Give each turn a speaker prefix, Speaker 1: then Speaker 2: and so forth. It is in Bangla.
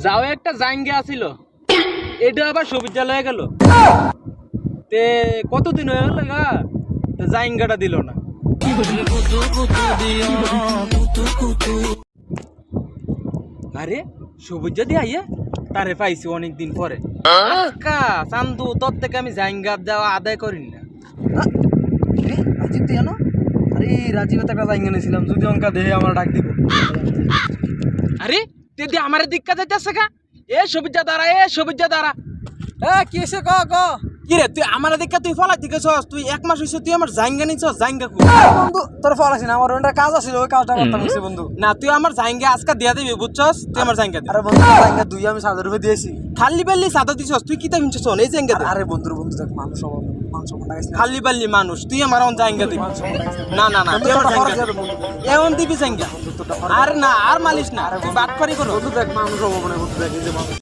Speaker 1: যাও একটা জাইঙ্গা আছিল এটা আবার সবিজা লয়ে গেল তে কতদিন হয়ে গেল গা জাইঙ্গাটা দিল না আরে সবুজা দিয়ে আইয়া তারে পাইছি অনেকদিন পরে আজকা চান্দু তোর থেকে আমি জাইঙ্গা দেওয়া আদায় করি না
Speaker 2: রাজীব তুই জানো আরে রাজীবে তো একটা জায়গা নিয়েছিলাম যদি অঙ্কা দেহে আমার ডাক দিব
Speaker 1: আরে তে দি আমারে দিক্কা যাইতেছে কা এ সবুজা দাঁড়া
Speaker 2: কি এসে ক ক
Speaker 1: কি রে তুই আমার দিক্কা তুই ফলা দিকেছস তুই এক মাস হইছে তুই আমার জাইঙ্গা নিছস জাইঙ্গা কো
Speaker 2: বন্ধু তোর ফল আছে না আমার একটা কাজ আছিল ওই কাজটা করতাম হইছে বন্ধু
Speaker 1: না তুই আমার জাইঙ্গা আজকে দিয়া দিবি বুঝছস তুই আমার জাইঙ্গা দে
Speaker 2: আরে বন্ধু জায়গা দুই আমি 7,000 টাকা দিয়েছি
Speaker 1: খালি বাল্লি সাদা দিছস তুই কিতা কিনছস এই জাইঙ্গা দে
Speaker 2: আরে বন্ধু দেখ মানুষ মানুষ লাগাইছে
Speaker 1: খালি বাল্লি মানুষ তুই আমার অন জাইঙ্গা দিবি না না না তুই আমার জাইঙ্গা এমন দিবি জাইঙ্গা আর না আর মালিশ না তুই বাট করি করো
Speaker 2: বন্ধু দেখ মানুষ হবো না বন্ধু দেখ এই যে মানুষ